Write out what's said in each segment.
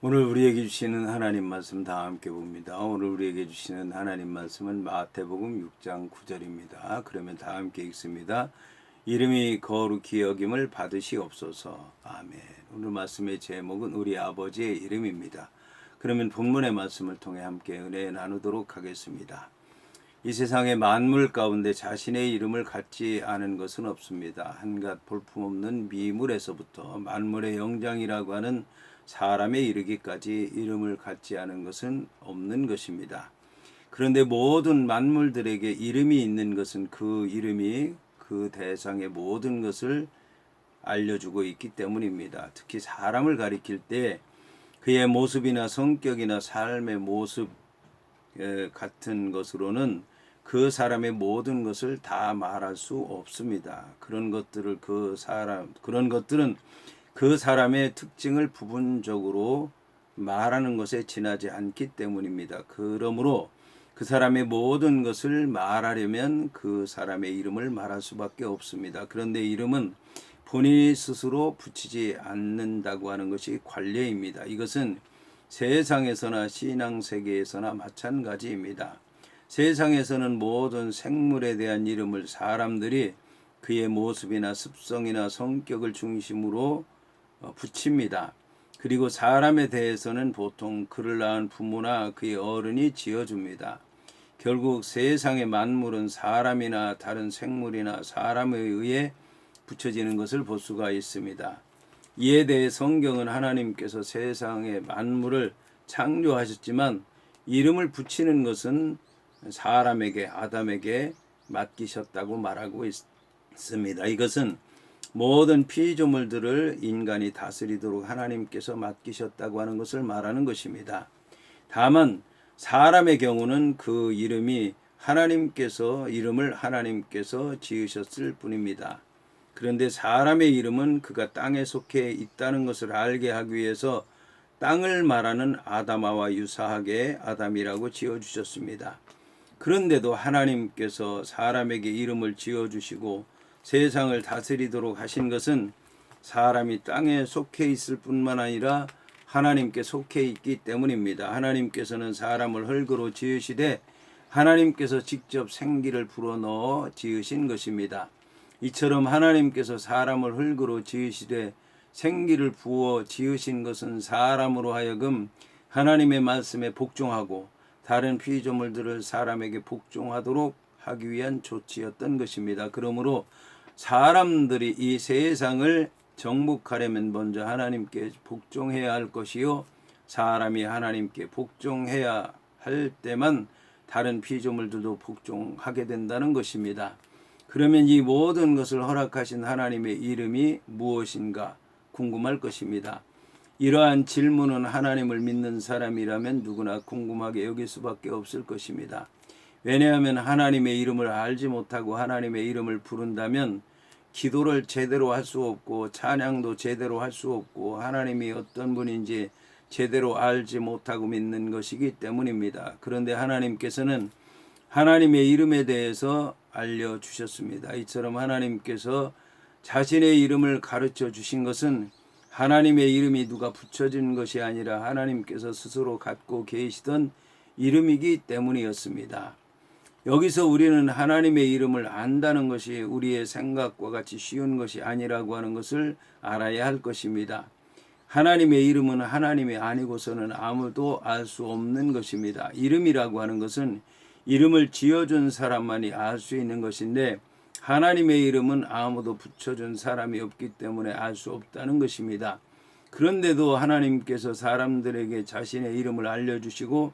오늘 우리에게 주시는 하나님 말씀 다 함께 봅니다. 오늘 우리에게 주시는 하나님 말씀은 마태복음 6장 9절입니다. 그러면 다 함께 읽습니다. 이름이 거룩히 여김을 받으시옵소서. 아멘. 오늘 말씀의 제목은 우리 아버지의 이름입니다. 그러면 본문의 말씀을 통해 함께 은혜 나누도록 하겠습니다. 이 세상의 만물 가운데 자신의 이름을 갖지 않은 것은 없습니다. 한갓 볼품없는 미물에서부터 만물의 영장이라고 하는 사람에 이르기까지 이름을 갖지 않은 것은 없는 것입니다. 그런데 모든 만물들에게 이름이 있는 것은 그 이름이 그 대상의 모든 것을 알려주고 있기 때문입니다. 특히 사람을 가리킬 때 그의 모습이나 성격이나 삶의 모습 같은 것으로는 그 사람의 모든 것을 다 말할 수 없습니다. 그런 것들은 그 사람의 특징을 부분적으로 말하는 것에 지나지 않기 때문입니다. 그러므로 그 사람의 모든 것을 말하려면 그 사람의 이름을 말할 수밖에 없습니다. 그런데 이름은 본인이 스스로 붙이지 않는다고 하는 것이 관례입니다. 이것은 세상에서나 신앙세계에서나 마찬가지입니다. 세상에서는 모든 생물에 대한 이름을 사람들이 그의 모습이나 습성이나 성격을 중심으로 붙입니다. 그리고 사람에 대해서는 보통 그를 낳은 부모나 그의 어른이 지어줍니다. 결국 세상의 만물은 사람이나 다른 생물이나 사람에 의해 붙여지는 것을 볼 수가 있습니다. 이에 대해 성경은 하나님께서 세상의 만물을 창조하셨지만 이름을 붙이는 것은 사람에게 아담에게 맡기셨다고 말하고 있습니다. 이것은 모든 피조물들을 인간이 다스리도록 하나님께서 맡기셨다고 하는 것을 말하는 것입니다. 다만 사람의 경우는 그 이름을 하나님께서 지으셨을 뿐입니다. 그런데 사람의 이름은 그가 땅에 속해 있다는 것을 알게 하기 위해서 땅을 말하는 아담아와 유사하게 아담이라고 지어주셨습니다. 그런데도 하나님께서 사람에게 이름을 지어주시고 세상을 다스리도록 하신 것은 사람이 땅에 속해 있을 뿐만 아니라 하나님께 속해 있기 때문입니다. 하나님께서는 사람을 흙으로 지으시되 하나님께서 직접 생기를 불어넣어 지으신 것입니다. 이처럼 하나님께서 사람을 흙으로 지으시되 생기를 부어 지으신 것은 사람으로 하여금 하나님의 말씀에 복종하고 다른 피조물들을 사람에게 복종하도록 하기 위한 조치였던 것입니다. 그러므로 사람들이 이 세상을 정복하려면 먼저 하나님께 복종해야 할 것이요, 사람이 하나님께 복종해야 할 때만 다른 피조물들도 복종하게 된다는 것입니다. 그러면 이 모든 것을 허락하신 하나님의 이름이 무엇인가 궁금할 것입니다. 이러한 질문은 하나님을 믿는 사람이라면 누구나 궁금하게 여길 수밖에 없을 것입니다. 왜냐하면 하나님의 이름을 알지 못하고 하나님의 이름을 부른다면 기도를 제대로 할 수 없고 찬양도 제대로 할 수 없고 하나님이 어떤 분인지 제대로 알지 못하고 믿는 것이기 때문입니다. 그런데 하나님께서는 하나님의 이름에 대해서 알려주셨습니다. 이처럼 하나님께서 자신의 이름을 가르쳐 주신 것은 하나님의 이름이 누가 붙여진 것이 아니라 하나님께서 스스로 갖고 계시던 이름이기 때문이었습니다. 여기서 우리는 하나님의 이름을 안다는 것이 우리의 생각과 같이 쉬운 것이 아니라고 하는 것을 알아야 할 것입니다. 하나님의 이름은 하나님이 아니고서는 아무도 알 수 없는 것입니다. 이름이라고 하는 것은 이름을 지어준 사람만이 알 수 있는 것인데 하나님의 이름은 아무도 붙여준 사람이 없기 때문에 알 수 없다는 것입니다. 그런데도 하나님께서 사람들에게 자신의 이름을 알려주시고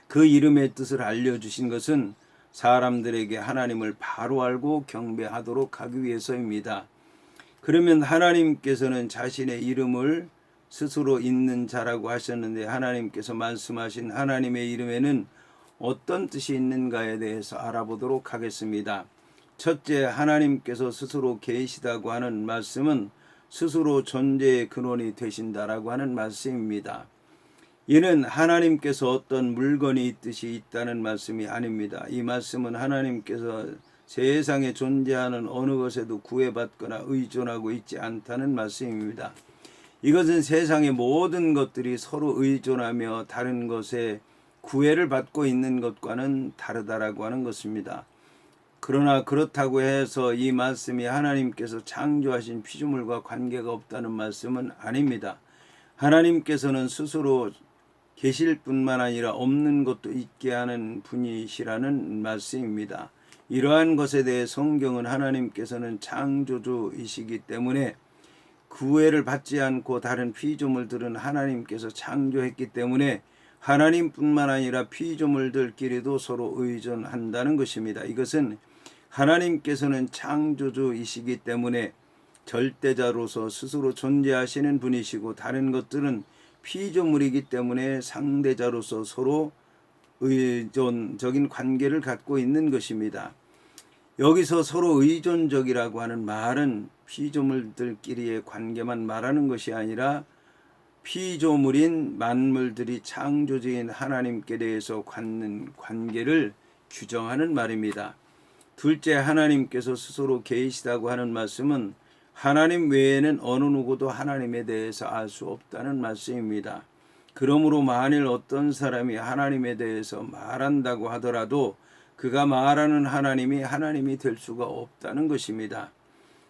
그 이름의 뜻을 알려주신 것은 사람들에게 하나님을 바로 알고 경배하도록 하기 위해서입니다. 그러면 하나님께서는 자신의 이름을 스스로 있는 자라고 하셨는데 하나님께서 말씀하신 하나님의 이름에는 어떤 뜻이 있는가에 대해서 알아보도록 하겠습니다. 첫째, 하나님께서 스스로 계시다고 하는 말씀은 스스로 존재의 근원이 되신다라고 하는 말씀입니다. 이는 하나님께서 어떤 물건이 있듯이 있다는 말씀이 아닙니다. 이 말씀은 하나님께서 세상에 존재하는 어느 것에도 구애받거나 의존하고 있지 않다는 말씀입니다. 이것은 세상의 모든 것들이 서로 의존하며 다른 것에 구애를 받고 있는 것과는 다르다라고 하는 것입니다. 그러나 그렇다고 해서 이 말씀이 하나님께서 창조하신 피조물과 관계가 없다는 말씀은 아닙니다. 하나님께서는 스스로 계실 뿐만 아니라 없는 것도 있게 하는 분이시라는 말씀입니다. 이러한 것에 대해 성경은 하나님께서는 창조주이시기 때문에 구애를 받지 않고 다른 피조물들은 하나님께서 창조했기 때문에 하나님뿐만 아니라 피조물들끼리도 서로 의존한다는 것입니다. 이것은 하나님께서는 창조주이시기 때문에 절대자로서 스스로 존재하시는 분이시고 다른 것들은 피조물이기 때문에 상대자로서 서로 의존적인 관계를 갖고 있는 것입니다. 여기서 서로 의존적이라고 하는 말은 피조물들끼리의 관계만 말하는 것이 아니라 피조물인 만물들이 창조주인 하나님께 대해서 갖는 관계를 규정하는 말입니다. 둘째, 하나님께서 스스로 계시다고 하는 말씀은 하나님 외에는 어느 누구도 하나님에 대해서 알 수 없다는 말씀입니다. 그러므로 만일 어떤 사람이 하나님에 대해서 말한다고 하더라도 그가 말하는 하나님이 하나님이 될 수가 없다는 것입니다.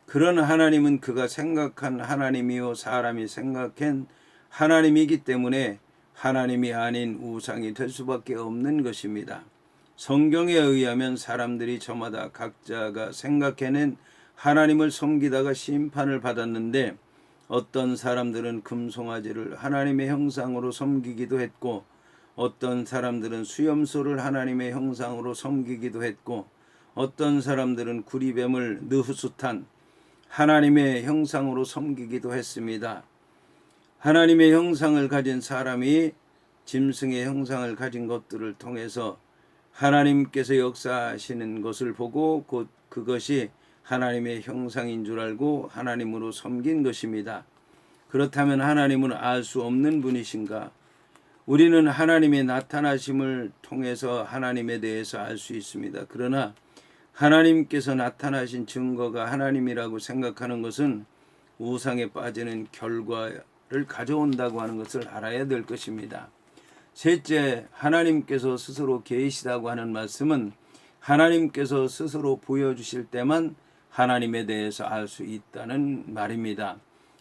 그런 하나님은 그가 생각한 하나님이요 사람이 생각한 하나님이기 때문에 하나님이 아닌 우상이 될 수밖에 없는 것입니다. 성경에 의하면 사람들이 저마다 각자가 생각해낸 하나님을 섬기다가 심판을 받았는데 어떤 사람들은 금송아지를 하나님의 형상으로 섬기기도 했고 어떤 사람들은 수염소를 하나님의 형상으로 섬기기도 했고 어떤 사람들은 구리뱀을 느후숫한 하나님의 형상으로 섬기기도 했습니다. 하나님의 형상을 가진 사람이 짐승의 형상을 가진 것들을 통해서 하나님께서 역사하시는 것을 보고 곧 그것이 하나님의 형상인 줄 알고 하나님으로 섬긴 것입니다. 그렇다면 하나님은 알 수 없는 분이신가? 우리는 하나님의 나타나심을 통해서 하나님에 대해서 알 수 있습니다. 그러나 하나님께서 나타나신 증거가 하나님이라고 생각하는 것은 우상에 빠지는 결과를 가져온다고 하는 것을 알아야 될 것입니다. 셋째, 하나님께서 스스로 계시다고 하는 말씀은 하나님께서 스스로 보여주실 때만 하나님에 대해서 알 수 있다는 말입니다.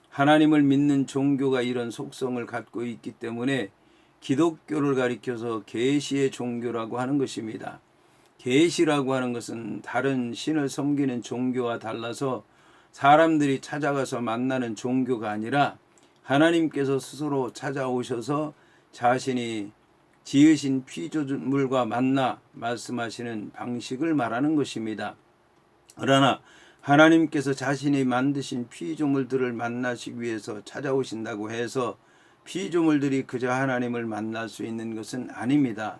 하나님을 믿는 종교가 이런 속성을 갖고 있기 때문에 기독교를 가리켜서 계시의 종교라고 하는 것입니다. 계시라고 하는 것은 다른 신을 섬기는 종교와 달라서 사람들이 찾아가서 만나는 종교가 아니라 하나님께서 스스로 찾아오셔서 자신이 지으신 피조물과 만나 말씀하시는 방식을 말하는 것입니다. 그러나 하나님께서 자신이 만드신 피조물들을 만나시기 위해서 찾아오신다고 해서 피조물들이 그저 하나님을 만날 수 있는 것은 아닙니다.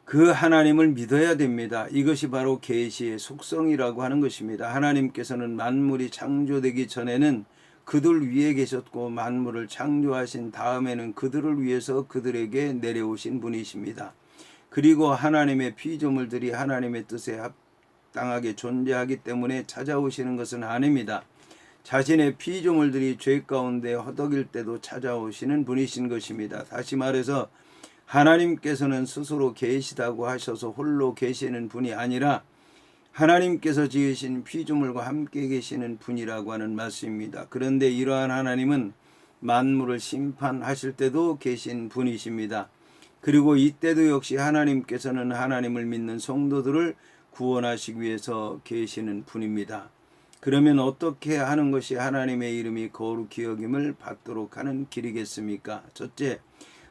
그 하나님을 믿어야 됩니다. 이것이 바로 계시의 속성이라고 하는 것입니다. 하나님께서는 만물이 창조되기 전에는 그들 위에 계셨고 만물을 창조하신 다음에는 그들을 위해서 그들에게 내려오신 분이십니다. 그리고 하나님의 피조물들이 하나님의 뜻에 합당하게 존재하기 때문에 찾아오시는 것은 아닙니다. 자신의 피조물들이 죄 가운데 허덕일 때도 찾아오시는 분이신 것입니다. 다시 말해서 하나님께서는 스스로 계시다고 하셔서 홀로 계시는 분이 아니라 하나님께서 지으신 피조물과 함께 계시는 분이라고 하는 말씀입니다. 그런데 이러한 하나님은 만물을 심판하실 때도 계신 분이십니다. 그리고 이때도 역시 하나님께서는 하나님을 믿는 성도들을 구원하시기 위해서 계시는 분입니다. 그러면 어떻게 하는 것이 하나님의 이름이 거룩히 여김을 받도록 하는 길이겠습니까? 첫째,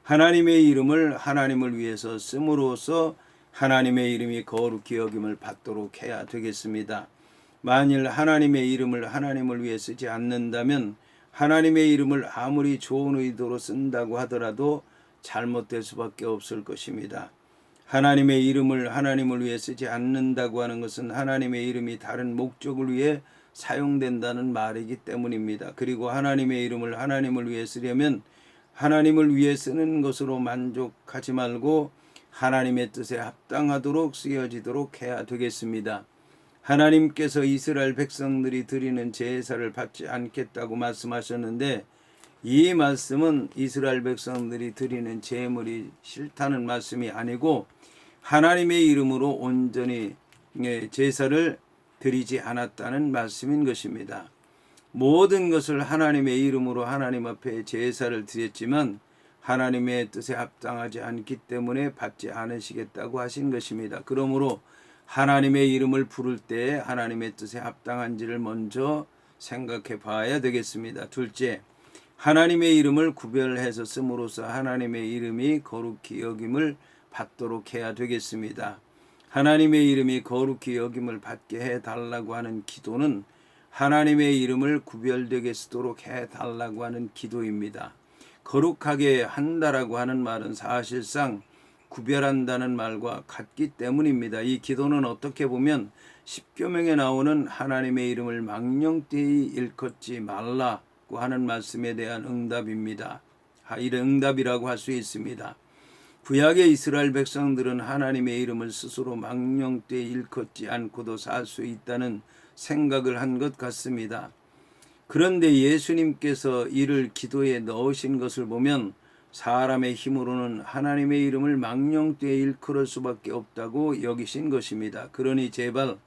하나님의 이름을 하나님을 위해서 씀으로써 하나님의 이름이 거룩히 여김을 받도록 해야 되겠습니다. 만일 하나님의 이름을 하나님을 위해 쓰지 않는다면 하나님의 이름을 아무리 좋은 의도로 쓴다고 하더라도 잘못될 수밖에 없을 것입니다. 하나님의 이름을 하나님을 위해 쓰지 않는다고 하는 것은 하나님의 이름이 다른 목적을 위해 사용된다는 말이기 때문입니다. 그리고 하나님의 이름을 하나님을 위해 쓰려면 하나님을 위해 쓰는 것으로 만족하지 말고 하나님의 뜻에 합당하도록 쓰여지도록 해야 되겠습니다. 하나님께서 이스라엘 백성들이 드리는 제사를 받지 않겠다고 말씀하셨는데 이 말씀은 이스라엘 백성들이 드리는 제물이 싫다는 말씀이 아니고 하나님의 이름으로 온전히 제사를 드리지 않았다는 말씀인 것입니다. 모든 것을 하나님의 이름으로 하나님 앞에 제사를 드렸지만 하나님의 뜻에 합당하지 않기 때문에 받지 않으시겠다고 하신 것입니다. 그러므로 하나님의 이름을 부를 때 하나님의 뜻에 합당한지를 먼저 생각해 봐야 되겠습니다. 둘째, 하나님의 이름을 구별해서 씀으로써 하나님의 이름이 거룩히 여김을 받도록 해야 되겠습니다. 하나님의 이름이 거룩히 여김을 받게 해달라고 하는 기도는 하나님의 이름을 구별되게 쓰도록 해달라고 하는 기도입니다. 거룩하게 한다라고 하는 말은 사실상 구별한다는 말과 같기 때문입니다. 이 기도는 어떻게 보면 십계명에 나오는 하나님의 이름을 망령되이 일컫지 말라고 하는 말씀에 대한 응답입니다. 이런 응답이라고 할 수 있습니다. 구약의 이스라엘 백성들은 하나님의 이름을 스스로 망령되이 일컫지 않고도 살 수 있다는 생각을 한 것 같습니다. 그런데 예수님께서 이를 기도에 넣으신 것을 보면 사람의 힘으로는 하나님의 이름을 망령되이 일컬을 수밖에 없다고 여기신 것입니다. 그러니 제발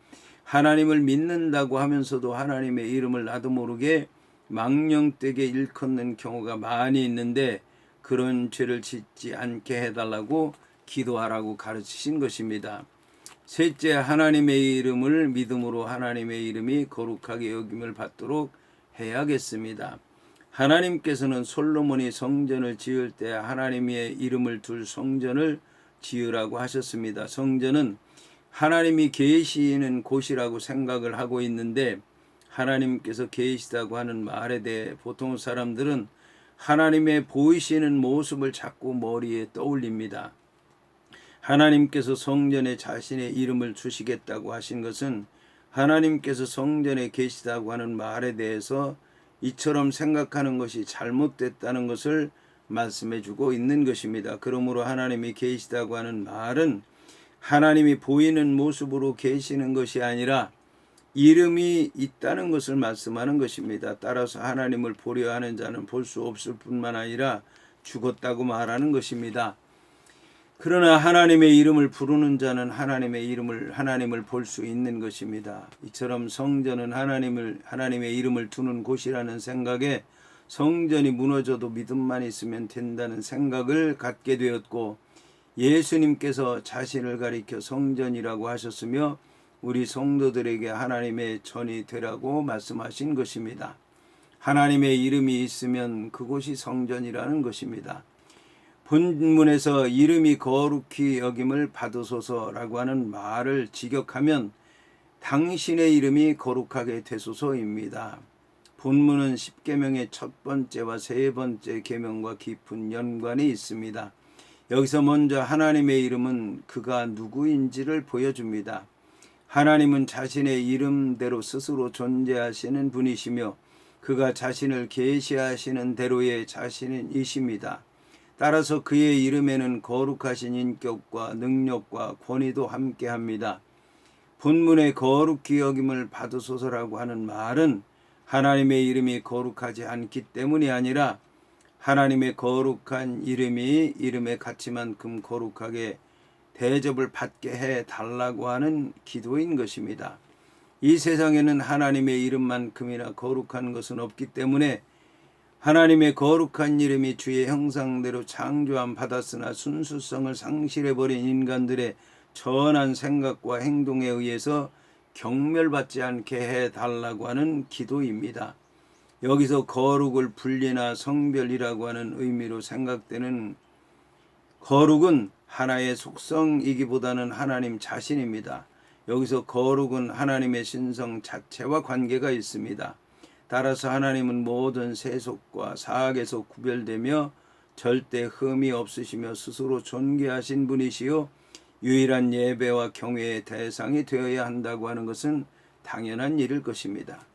하나님을 믿는다고 하면서도 하나님의 이름을 나도 모르게 망령되게 일컫는 경우가 많이 있는데 그런 죄를 짓지 않게 해달라고 기도하라고 가르치신 것입니다. 셋째, 하나님의 이름을 믿음으로 하나님의 이름이 거룩하게 여김을 받도록 해야겠습니다. 하나님께서는 솔로몬이 성전을 지을 때 하나님의 이름을 둘 성전을 지으라고 하셨습니다. 성전은 하나님이 계시는 곳이라고 생각을 하고 있는데 하나님께서 계시다고 하는 말에 대해 보통 사람들은 하나님의 보이시는 모습을 자꾸 머리에 떠올립니다. 하나님께서 성전에 자신의 이름을 주시겠다고 하신 것은 하나님께서 성전에 계시다고 하는 말에 대해서 이처럼 생각하는 것이 잘못됐다는 것을 말씀해 주고 있는 것입니다. 그러므로 하나님이 계시다고 하는 말은 하나님이 보이는 모습으로 계시는 것이 아니라 이름이 있다는 것을 말씀하는 것입니다. 따라서 하나님을 보려 하는 자는 볼 수 없을 뿐만 아니라 죽었다고 말하는 것입니다. 그러나 하나님의 이름을 부르는 자는 하나님을 볼 수 있는 것입니다. 이처럼 성전은 하나님의 이름을 두는 곳이라는 생각에 성전이 무너져도 믿음만 있으면 된다는 생각을 갖게 되었고 예수님께서 자신을 가리켜 성전이라고 하셨으며 우리 성도들에게 하나님의 전이 되라고 말씀하신 것입니다. 하나님의 이름이 있으면 그곳이 성전이라는 것입니다. 본문에서 이름이 거룩히 여김을 받으소서라고 하는 말을 직역하면 당신의 이름이 거룩하게 되소서입니다. 본문은 십계명의 첫 번째와 세 번째 계명과 깊은 연관이 있습니다. 여기서 먼저 하나님의 이름은 그가 누구인지를 보여줍니다. 하나님은 자신의 이름대로 스스로 존재하시는 분이시며 그가 자신을 계시하시는 대로의 자신이십니다. 따라서 그의 이름에는 거룩하신 인격과 능력과 권위도 함께합니다. 본문의 거룩히 여김을 받으소서라고 하는 말은 하나님의 이름이 거룩하지 않기 때문이 아니라 하나님의 거룩한 이름의 가치만큼 거룩하게 대접을 받게 해달라고 하는 기도인 것입니다. 이 세상에는 하나님의 이름만큼이나 거룩한 것은 없기 때문에 하나님의 거룩한 이름이 주의 형상대로 창조함 받았으나 순수성을 상실해버린 인간들의 전한 생각과 행동에 의해서 경멸받지 않게 해달라고 하는 기도입니다. 여기서 거룩을 분리나 성별이라고 하는 의미로 생각되는 거룩은 하나의 속성이기보다는 하나님 자신입니다. 여기서 거룩은 하나님의 신성 자체와 관계가 있습니다. 따라서 하나님은 모든 세속과 사악에서 구별되며 절대 흠이 없으시며 스스로 존귀하신 분이시요 유일한 예배와 경외의 대상이 되어야 한다고 하는 것은 당연한 일일 것입니다.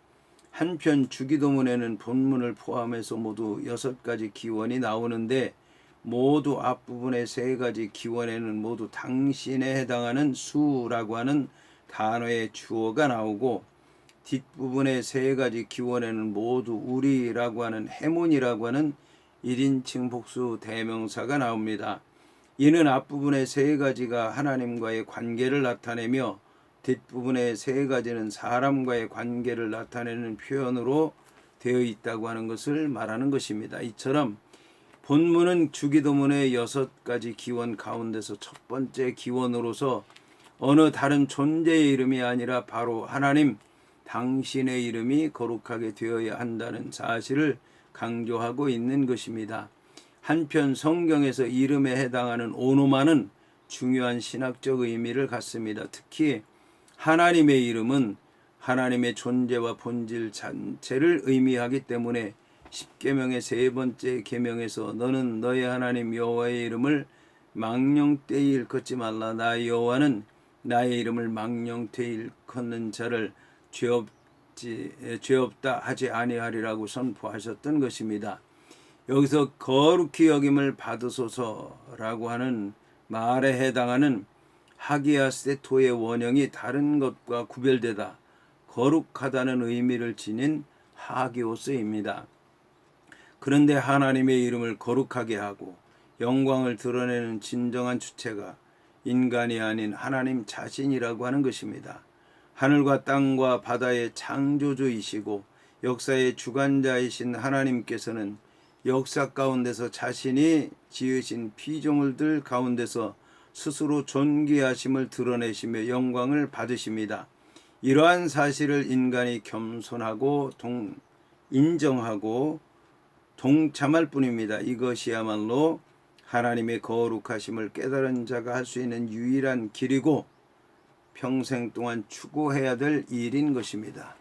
한편 주기도문에는 본문을 포함해서 모두 6가지 기원이 나오는데 모두 앞부분의 3가지 기원에는 모두 당신에 해당하는 수라고 하는 단어의 주어가 나오고 뒷부분의 세 가지 기원에는 모두 우리라고 하는 해문이라고 하는 1인칭 복수 대명사가 나옵니다. 이는 앞부분의 세 가지가 하나님과의 관계를 나타내며 뒷부분의 세 가지는 사람과의 관계를 나타내는 표현으로 되어 있다고 하는 것을 말하는 것입니다. 이처럼 본문은 주기도문의 6가지 기원 가운데서 첫 번째 기원으로서 어느 다른 존재의 이름이 아니라 바로 하나님 당신의 이름이 거룩하게 되어야 한다는 사실을 강조하고 있는 것입니다. 한편 성경에서 이름에 해당하는 오노마는 중요한 신학적 의미를 갖습니다. 특히 하나님의 이름은 하나님의 존재와 본질 자체를 의미하기 때문에 십계명의 세 번째 계명에서 너는 너의 하나님 여호와의 이름을 망령되이 일컫지 말라. 나 여호와는 나의 이름을 망령되이 일컫는 자를 죄 없다 하지 아니하리라고 선포하셨던 것입니다. 여기서 거룩히 여김을 받으소서라고 하는 말에 해당하는 하기아스테토의 원형이 다른 것과 구별되다 거룩하다는 의미를 지닌 하기오스입니다. 그런데 하나님의 이름을 거룩하게 하고 영광을 드러내는 진정한 주체가 인간이 아닌 하나님 자신이라고 하는 것입니다. 하늘과 땅과 바다의 창조주이시고 역사의 주관자이신 하나님께서는 역사 가운데서 자신이 지으신 피조물들 가운데서 스스로 존귀하심을 드러내시며 영광을 받으십니다. 이러한 사실을 인간이 겸손하고 인정하고 동참할 뿐입니다. 이것이야말로 하나님의 거룩하심을 깨달은 자가 할 수 있는 유일한 길이고 평생 동안 추구해야 될 일인 것입니다.